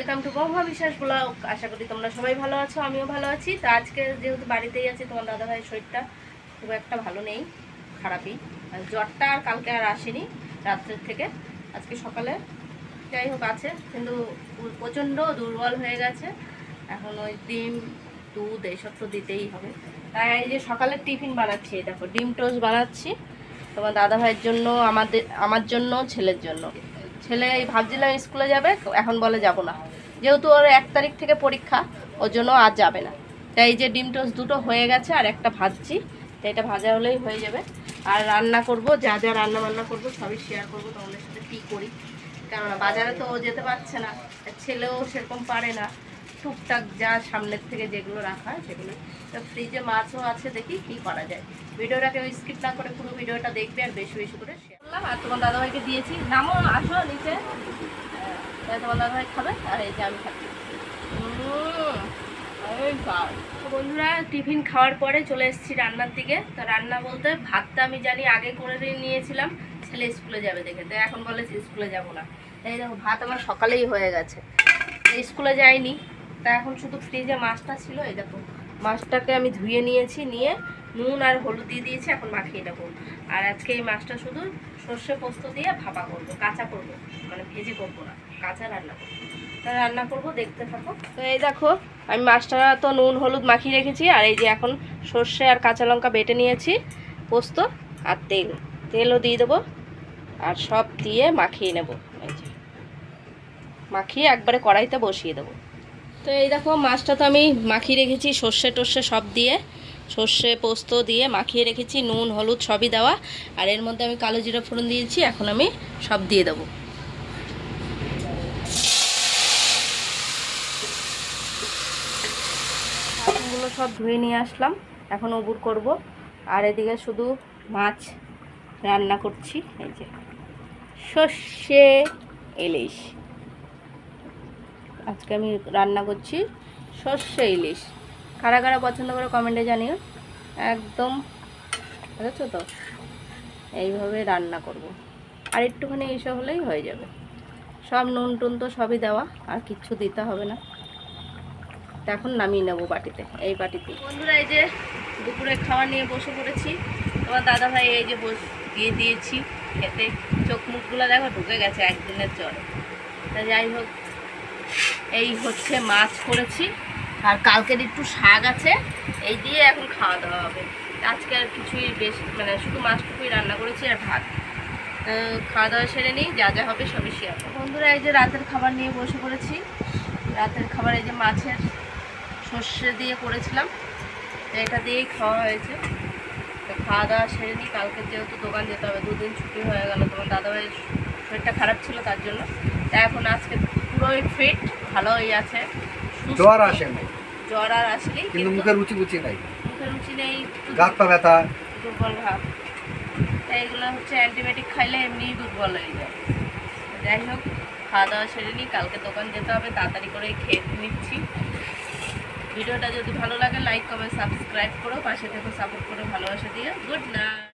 Welcome to বৌমা বিশ্বাস blog. আশা করি তোমরা সবাই ভালো আছো, আমিও ভালো আছি। তো আজকে যেহেতু বাড়িতেই আছি, তোমার দাদাভাইয়ের শরীরটা খুব একটা ভালো নেই, খারাপই। জ্বরটা আর কালকে আর আসেনি রাত্রের থেকে, আজকে সকালে যাই হোক আছে, কিন্তু প্রচণ্ড দুর্বল হয়ে গেছে। এখন ওই ডিম দুধ এইসব তো দিতেই হবে। তাই এই যে সকালের টিফিন বানাচ্ছি, দেখো ডিম টোস্ট বানাচ্ছি তোমার দাদাভাইয়ের জন্য, আমার জন্য, ছেলের জন্য। ছেলে ভাবছিলাম স্কুলে যাবে, এখন বলে যাব না, যেহেতু ওর 1 তারিখ থেকে পরীক্ষা, ওর জন্য আজ যাবে না। তাই এই যে ডিম টোস্ট দুটো হয়ে গেছে আর একটা ভাজছি, তো এটা ভাজা হলেই হয়ে যাবে। আর রান্না করব, যা যা রান্না বান্না করবো সবই শেয়ার করবো তোমাদের সাথে কী করি, কেননা বাজারে তো ও যেতে পারছে না, ছেলেও সেরকম পারে না। টুকটাক যা সামনের থেকে যেগুলো রাখা হয় সেগুলো। তো ফ্রিজে মাছও আছে, দেখি কি করা যায়। ভিডিওটাকে স্কিপ না করে পুরো ভিডিওটা দেখবে আর বেশি বেশি করে শেয়ার করলাম। আর তোমার দাদাভাইকে দিয়েছি, নামো আসো নিচে, তাই তোমার দাদাভাই খাবে আর এই যে আমি খাচ্ছি। বন্ধুরা টিফিন খাওয়ার পরে চলে এসেছি রান্নার দিকে। তো রান্না বলতে ভাতটা আমি জানি আগে করে নিয়েছিলাম, ছেলে স্কুলে যাবে দেখে, তো এখন বলে স্কুলে যাব না। এই দেখো ভাত আমার সকালেই হয়ে গেছে, স্কুলে যাইনি। তা এখন শুধু ফ্রিজে মাছটা ছিল, এই দেখো মাছটাকে আমি ধুয়ে নিয়েছি, নিয়ে নুন আর হলুদ দিয়ে দিয়েছি, এখন মাখিয়ে নেবো। আর আজকে এই মাছটা শুধু সর্ষে পোস্ত দিয়ে ভাপা করবো, কাঁচা করবো, মানে ভেজে করবো না, কাঁচা রান্না করবো, দেখতে থাকো। তো এই দেখো আমি মাছটা তো নুন হলুদ মাখিয়ে রেখেছি, আর এই যে এখন সর্ষে আর কাঁচা লঙ্কা বেটে নিয়েছি, পোস্ত আর তেলও দিয়ে দেবো, আর সব দিয়ে মাখিয়ে নেব। এই যে মাখিয়ে একবারে কড়াইতে বসিয়ে দেবো। তো এই দেখো মাছটা তো আমি মাখিয়ে রেখেছি, সর্ষে টর্ষে সব দিয়ে, সর্ষে পোস্ত দিয়ে মাখিয়ে রেখেছি, নুন হলুদ সবই দেওয়া। আর এর মধ্যে আমি কালো জিরা ফোড়ন দিয়েছি, এখন আমি সব দিয়ে দেবো। বাসনগুলো সব ধুয়ে নিয়ে আসলাম, এখন উবুর করব। আর এদিকে শুধু মাছ রান্না করছি, এই যে সর্ষে ইলিশ। আজকে আমি রান্না করছি সর্ষে ইলিশ। কারা কারা পছন্দ করে কমেন্টে জানিও। একদম বুঝেছো তো, এইভাবে রান্না করব। আর একটুখানি এইসব হলেই হয়ে যাবে, সব নুন টুন তো সবই দেওয়া, আর কিচ্ছু দিতে হবে না। এখন নামিয়ে নেবো বাটিতে, এই বাটিতে। বন্ধুরা এই যে দুপুরে খাওয়া নিয়ে বসে পড়েছি। তোমার দাদাভাই এই যে দিয়ে দিয়েছি খেতে, চোখ মুখগুলো দেখো ঢুকে গেছে একদিনের জ্বরে। তা যাই হোক, এই হচ্ছে মাছ করেছি, আর কালকের একটু শাক আছে, এই দিয়ে এখন খাওয়া দাওয়া হবে। আজকে আর কিছুই বেশি, মানে শুধু মাছটুকুই রান্না করেছি আর ভাত। খাওয়া দাওয়া সেরে নিই, যা যা হবে সবই শেয়ার করব। বন্ধুরা এই যে রাতের খাবার নিয়ে বসে পড়েছি। রাতের খাবার এই যে মাছের সর্ষে দিয়ে করেছিলাম, এটা দিয়েই খাওয়া হয়েছে। তো খাওয়া দাওয়া সেরে নিই, কালকে যেহেতু দোকান যেতে হবে, 2 দিন ছুটি হয়ে গেল, তোমার দাদাভাইয়ের শরীরটা খারাপ ছিল তার জন্য। তা এখন আজকে পুরোই ফিট, ভালোই আছে। জ্বর আসে না, জ্বর আর আসলেই কিন্তু মুখে রুচি নাই, মুখে রুচি নেই, গা পা ব্যথা, দুর্বল ভাব। তাই এগুলো হচ্ছে অ্যান্টিবায়োটিক খাইলে এমনিই দুর্বল হয়ে যায়। যাই হোক খাওয়া দাওয়া সেরে নিই, কালকে দোকান যেতে হবে, তাড়াতাড়ি করে খেয়ে নিচ্ছি। ভিডিওটা যদি ভালো লাগে লাইক কমেন্ট সাবস্ক্রাইব করো, পাশে থেকে সাপোর্ট করে ভালোবাসা দিও। Good night.